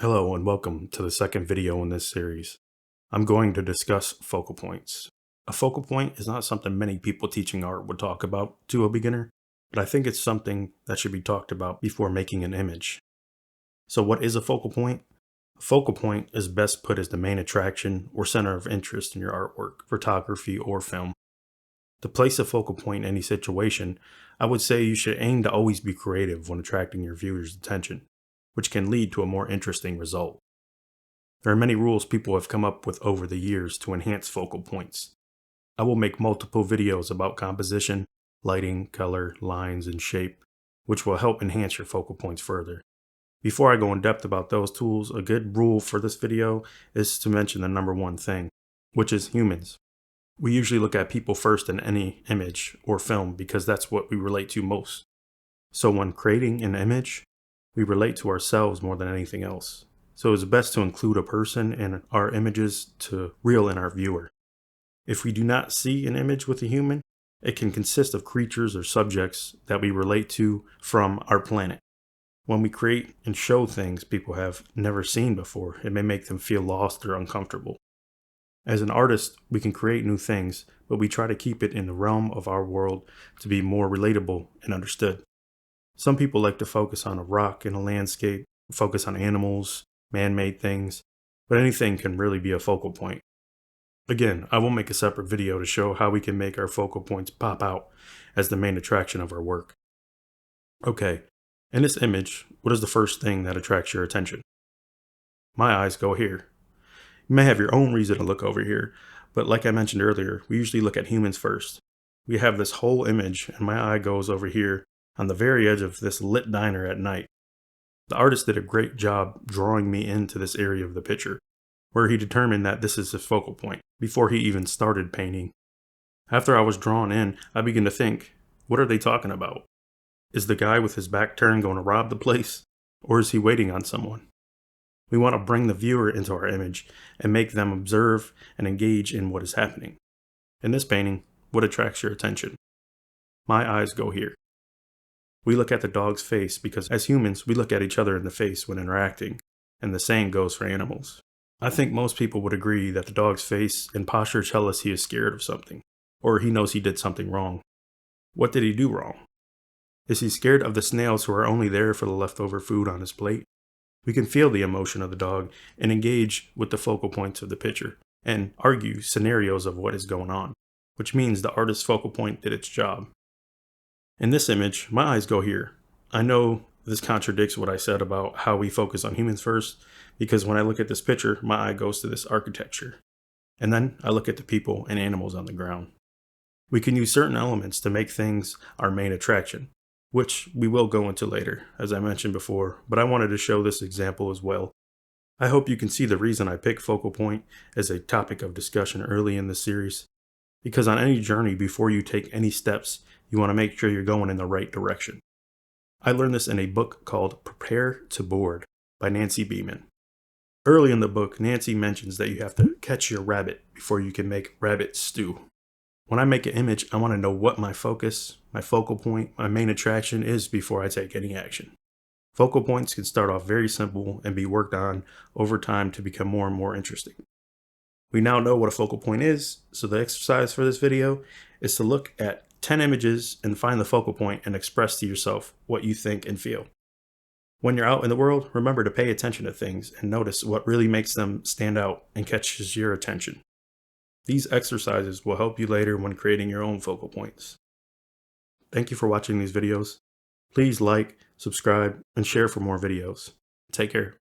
Hello and welcome to the second video in this series. I'm going to discuss focal points. A focal point is not something many people teaching art would talk about to a beginner, but I think it's something that should be talked about before making an image. So what is a focal point? A focal point is best put as the main attraction or center of interest in your artwork, photography, or film. To place a focal point in any situation, I would say you should aim to always be creative when attracting your viewers' attention, which can lead to a more interesting result. There are many rules people have come up with over the years to enhance focal points. I will make multiple videos about composition, lighting, color, lines, and shape, which will help enhance your focal points further. Before I go in depth about those tools, a good rule for this video is to mention the number one thing, which is humans. We usually look at people first in any image or film because that's what we relate to most. So when creating an image, we relate to ourselves more than anything else. So it's best to include a person in our images to reel in our viewer. If we do not see an image with a human, it can consist of creatures or subjects that we relate to from our planet. When we create and show things people have never seen before, it may make them feel lost or uncomfortable. As an artist, we can create new things, but we try to keep it in the realm of our world to be more relatable and understood. Some people like to focus on a rock in a landscape, focus on animals, man-made things, but anything can really be a focal point. Again, I will make a separate video to show how we can make our focal points pop out as the main attraction of our work. Okay, in this image, what is the first thing that attracts your attention? My eyes go here. You may have your own reason to look over here, but like I mentioned earlier, we usually look at humans first. We have this whole image, and my eye goes over here on the very edge of this lit diner at night. The artist did a great job drawing me into this area of the picture, where he determined that this is his focal point, before he even started painting. After I was drawn in, I began to think, what are they talking about? Is the guy with his back turned going to rob the place? Or is he waiting on someone? We want to bring the viewer into our image and make them observe and engage in what is happening. In this painting, what attracts your attention? My eyes go here. We look at the dog's face because as humans, we look at each other in the face when interacting, and the same goes for animals. I think most people would agree that the dog's face and posture tell us he is scared of something, or he knows he did something wrong. What did he do wrong? Is he scared of the snails who are only there for the leftover food on his plate? We can feel the emotion of the dog and engage with the focal points of the picture and argue scenarios of what is going on, which means the artist's focal point did its job. In this image, my eyes go here. I know this contradicts what I said about how we focus on humans first, because when I look at this picture, my eye goes to this architecture. And then I look at the people and animals on the ground. We can use certain elements to make things our main attraction, which we will go into later, as I mentioned before, but I wanted to show this example as well. I hope you can see the reason I picked focal point as a topic of discussion early in this series, because on any journey before you take any steps, you want to make sure you're going in the right direction. I learned this in a book called Prepare to Board by Nancy Beeman. Early in the book, Nancy mentions that you have to catch your rabbit before you can make rabbit stew. When I make an image, I want to know what my focus, my focal point, my main attraction is before I take any action. Focal points can start off very simple and be worked on over time to become more and more interesting. We now know what a focal point is, so the exercise for this video is to look at 10 images and find the focal point and express to yourself what you think and feel. When you're out in the world, remember to pay attention to things and notice what really makes them stand out and catches your attention. These exercises will help you later when creating your own focal points. Thank you for watching these videos. Please like, subscribe, and share for more videos. Take care.